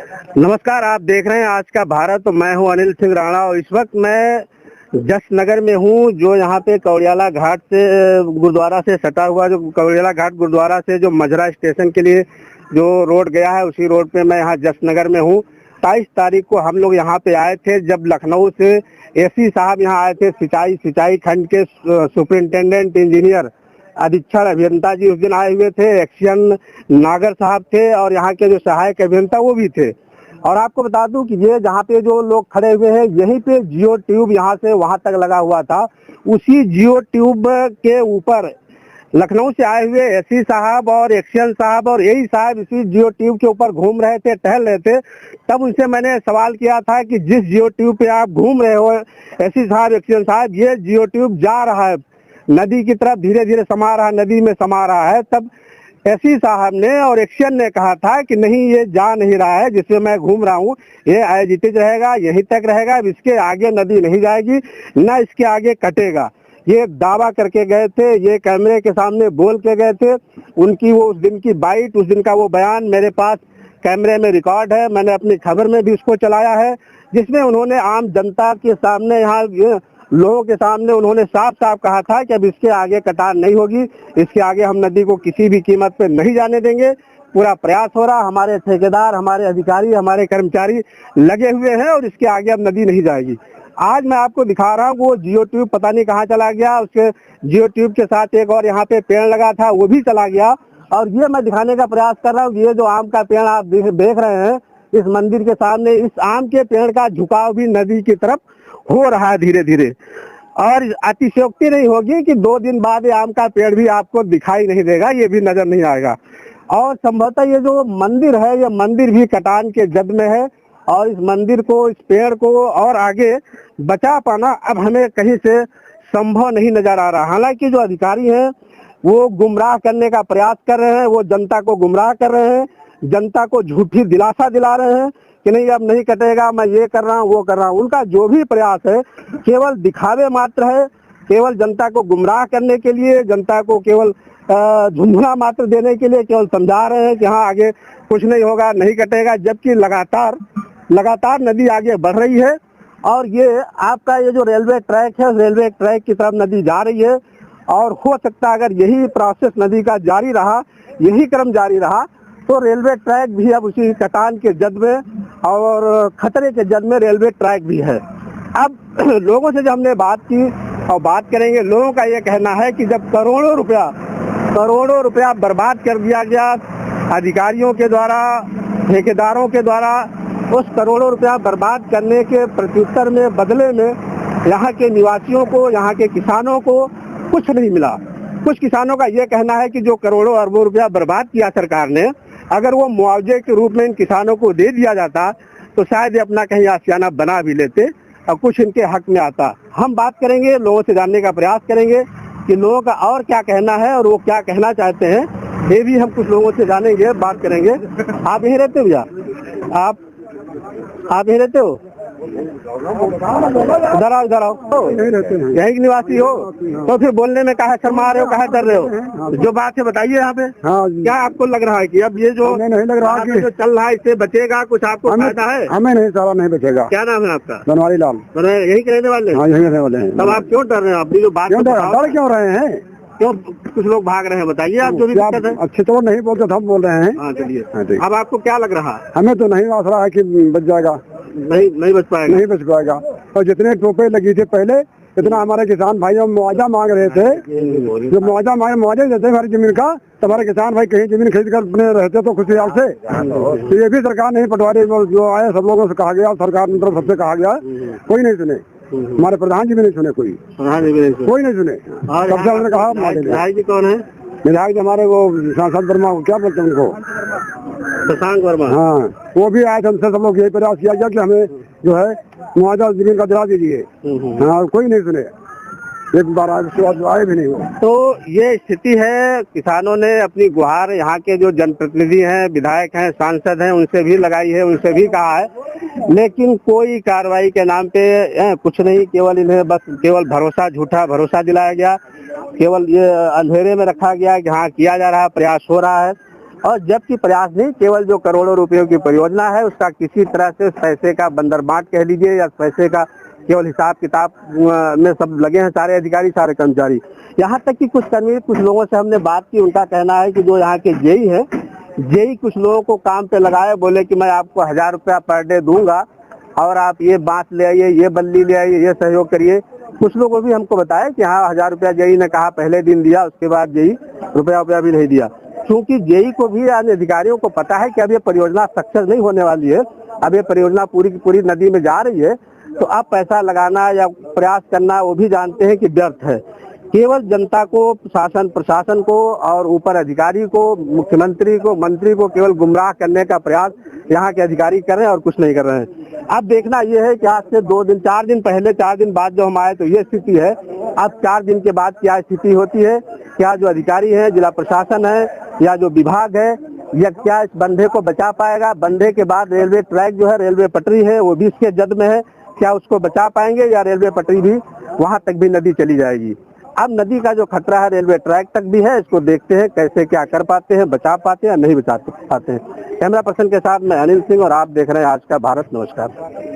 नमस्कार, आप देख रहे हैं आज का भारत। तो मैं हूं अनिल सिंह राणा और इस वक्त मैं जश्न नगर में हूं, जो यहाँ पे कौड़ियाला घाट से गुरुद्वारा से सटा हुआ, जो कौड़ियाला घाट गुरुद्वारा से जो मजरा स्टेशन के लिए जो रोड गया है, उसी रोड पे मैं यहाँ जश्न नगर में हूँ। 22 तारीख को हम लोग यहाँ पे आए थे, जब लखनऊ से एसी साहब यहाँ आए थे, सिंचाई खंड के सुपरिंटेंडेंट इंजीनियर अधीक्षण अभियंता जी उस दिन आए हुए थे। एक्शन नागर साहब थे और यहाँ के जो सहायक अभियंता वो भी थे। और आपको बता दूं कि ये जहाँ पे जो लोग खड़े हुए हैं, यहीं पे जियो ट्यूब यहाँ से वहां तक लगा हुआ था। उसी जियो ट्यूब के ऊपर लखनऊ से आए हुए एसी साहब और एक्शन साहब और यही साहब इसी जियो ट्यूब के ऊपर घूम रहे थे, टहल रहे थे। तब उनसे मैंने सवाल किया था कि जिस जियो ट्यूब पे आप घूम रहे हो एसी साहब, एक्शन साहब, ये जियो ट्यूब जा रहा है नदी की तरफ, धीरे धीरे समा रहा है, नदी में समा रहा है। तब एसी साहब ने और एक्शन ने कहा था कि नहीं, ये जा नहीं रहा है, जिसमें मैं घूम रहा हूँ ये एजिटेज रहेगा, यहीं तक रहेगा, इसके आगे नदी नहीं जाएगी, ना इसके आगे कटेगा। ये दावा करके गए थे, ये कैमरे के सामने बोल के गए थे। उनकी वो उस दिन की बाइट, उस दिन का वो बयान मेरे पास कैमरे में रिकॉर्ड है। मैंने अपनी खबर में भी उसको चलाया है, जिसमें उन्होंने आम जनता के सामने, यहाँ लोगों के सामने उन्होंने साफ साफ कहा था कि अब इसके आगे कटान नहीं होगी, इसके आगे हम नदी को किसी भी कीमत पे नहीं जाने देंगे। पूरा प्रयास हो रहा, हमारे ठेकेदार, हमारे अधिकारी, हमारे कर्मचारी लगे हुए हैं और इसके आगे अब नदी नहीं जाएगी। आज मैं आपको दिखा रहा हूँ वो जियो ट्यूब पता नहीं कहाँ चला गया, उसके जियो ट्यूब के साथ एक और यहाँ पे पेड़ लगा था, वो भी चला गया। और ये मैं दिखाने का प्रयास कर रहा हूँ, ये जो आम का पेड़ आप देख रहे हैं इस मंदिर के सामने, इस आम के पेड़ का झुकाव भी नदी की तरफ हो रहा है धीरे धीरे। और अतिशयोक्ति नहीं होगी कि 2 दिन बाद ये आम का पेड़ भी आपको दिखाई नहीं देगा, ये भी नजर नहीं आएगा। और संभवतः ये जो मंदिर है, ये मंदिर भी कटान के जद में है और इस मंदिर को, इस पेड़ को और आगे बचा पाना अब हमें कहीं से संभव नहीं नजर आ रहा। हालांकि जो अधिकारी हैं वो गुमराह करने का प्रयास कर रहे हैं, वो जनता को गुमराह कर रहे हैं, जनता को झूठी दिलासा दिला रहे हैं कि नहीं अब नहीं कटेगा, मैं ये कर रहा हूँ, वो कर रहा हूँ। उनका जो भी प्रयास है केवल दिखावे मात्र है, केवल जनता को गुमराह करने के लिए, जनता को केवल झुंझुना मात्र देने के लिए केवल समझा रहे हैं कि हाँ आगे कुछ नहीं होगा, नहीं कटेगा, जबकि लगातार नदी आगे बढ़ रही है। और ये आपका ये जो रेलवे ट्रैक है, रेलवे ट्रैक की तरफ नदी जा रही है। और हो सकता है अगर यही प्रोसेस नदी का जारी रहा, यही क्रम जारी रहा, तो रेलवे ट्रैक भी अब उसी कटान के जद में और खतरे के जद में रेलवे ट्रैक भी है। अब लोगों से जब हमने बात की और बात करेंगे, लोगों का ये कहना है कि जब करोड़ों रुपया बर्बाद कर दिया गया अधिकारियों के द्वारा, ठेकेदारों के द्वारा, उस करोड़ों रुपया बर्बाद करने के प्रत्युत्तर में, बदले में यहाँ के निवासियों को, यहाँ के किसानों को कुछ नहीं मिला। कुछ किसानों का ये कहना है कि जो करोड़ों अरबों रुपया बर्बाद किया सरकार ने, अगर वो मुआवजे के रूप में इन किसानों को दे दिया जाता तो शायद ये अपना कहीं आशियाना बना भी लेते और कुछ इनके हक में आता। हम बात करेंगे, लोगों से जानने का प्रयास करेंगे कि लोगों का और क्या कहना है और वो क्या कहना चाहते हैं, ये भी हम कुछ लोगों से जानेंगे, बात करेंगे। आप यहीं रहते हो भैया? आप यहीं रहते हो? इधर आओ, यही निवासी हो? तो फिर बोलने में काहे शर्मा रहे हो, काहे डर रहे हो? जो बात है बताइए यहाँ पे। हाँ, क्या आपको लग रहा है कि अब ये जो नहीं लग रहा है जो चल रहा है इससे बचेगा, कुछ आपको फायदा है? हमें नहीं, सारा नहीं बचेगा। क्या नाम है आपका? बनवारी लाल। यही के रहने वाले? हाँ, यही रहने वाले हैं। तब आप क्यों डर रहे हैं? अपनी जो बात डर क्यों रहे हैं? क्यों कुछ लोग भाग रहे हैं, बताइए आप जो भी दिक्कत है। अच्छे तो नहीं बोलते, हम बोल रहे हैं। हाँ चलिए, अब आपको क्या लग रहा है? हमें तो नहीं आस रहा है कि बच जाएगा। नहीं बच पाएगा, नहीं बच पाएगा। और जितने टोपे लगी थे पहले, इतना हमारे किसान भाई हम मुआवजा मांग रहे थे, जो मुआवजा देते हमारी जमीन का, तो हमारे किसान भाई कहीं जमीन खरीद कर अपने रहते तो खुशहाल से। तो ये भी सरकार नहीं, पटवारी जो आए सब लोगों से कहा गया, सरकार ने सबसे कहा गया, कोई नहीं सुने। हमारे प्रधान जी भी नहीं सुने, कोई नहीं सुने। सबसे उन्होंने कहा विधायक जी कौन है? विधायक जी हमारे वो सांसद वर्मा, क्या बोलते हैं उनको, शशांक वर्मा। हाँ, वो भी आए थे, हमसे सब लोग यही प्रयास किया गया कि हमें जो है मुआवजा जमीन का दिला दीजिए। हाँ, कोई नहीं सुने, एक बार आए भी नहीं हो। तो ये स्थिति है। किसानों ने अपनी गुहार यहाँ के जो जनप्रतिनिधि हैं, विधायक हैं, सांसद हैं, उनसे भी लगाई है, उनसे भी कहा है, लेकिन कोई कार्रवाई के नाम पे कुछ नहीं। केवल इन्हें बस केवल भरोसा, झूठा भरोसा दिलाया गया, केवल ये अंधेरे में रखा गया कि हाँ किया जा रहा है, प्रयास हो रहा है। और जबकि प्रयास नहीं, केवल जो करोड़ों रुपयों की परियोजना है उसका किसी तरह से पैसे का बंदरबाट कह लीजिए या पैसे का केवल हिसाब किताब में सब लगे हैं सारे अधिकारी सारे कर्मचारी। यहाँ तक कि कुछ लोगों से हमने बात की, उनका कहना है कि जो यहाँ के जेई है, जेई कुछ लोगों को काम पे लगाए, बोले कि मैं आपको 1000 रुपया पर डे दूंगा और आप ये बांस ले आइए, ये बल्ली ले आइए, ये सहयोग करिए। कुछ लोगों भी हमको बताया कि हाँ 1000 रुपया जेई ने कहा पहले दिन दिया, उसके बाद जेई रुपया भी नहीं दिया। क्योंकि जेई को भी अन्य अधिकारियों को पता है कि अब ये परियोजना सक्सेस नहीं होने वाली है, अब ये परियोजना पूरी की पूरी नदी में जा रही है, तो अब पैसा लगाना या प्रयास करना वो भी जानते हैं कि व्यर्थ है। केवल जनता को, शासन प्रशासन को और ऊपर अधिकारी को, मुख्यमंत्री को, मंत्री को केवल गुमराह करने का प्रयास यहाँ के अधिकारी कर रहे हैं और कुछ नहीं कर रहे हैं। अब देखना यह है कि आज से 2 दिन 4 दिन पहले, 4 दिन बाद जो हम आए तो ये स्थिति है। अब 4 दिन के बाद क्या स्थिति होती है, क्या जो अधिकारी है, जिला प्रशासन है या जो विभाग है, या क्या इस बंधे को बचा पाएगा? बंधे के बाद रेलवे ट्रैक जो है, रेलवे पटरी है, वो भी इसके जद में है, क्या उसको बचा पाएंगे या रेलवे पटरी भी वहां तक भी नदी चली जाएगी? अब नदी का जो खतरा है रेलवे ट्रैक तक भी है, इसको देखते हैं कैसे क्या कर पाते हैं, बचा पाते हैं या नहीं बचा पाते हैं। कैमरा पर्सन के साथ मैं अनिल सिंह और आप देख रहे हैं आज का भारत। नमस्कार।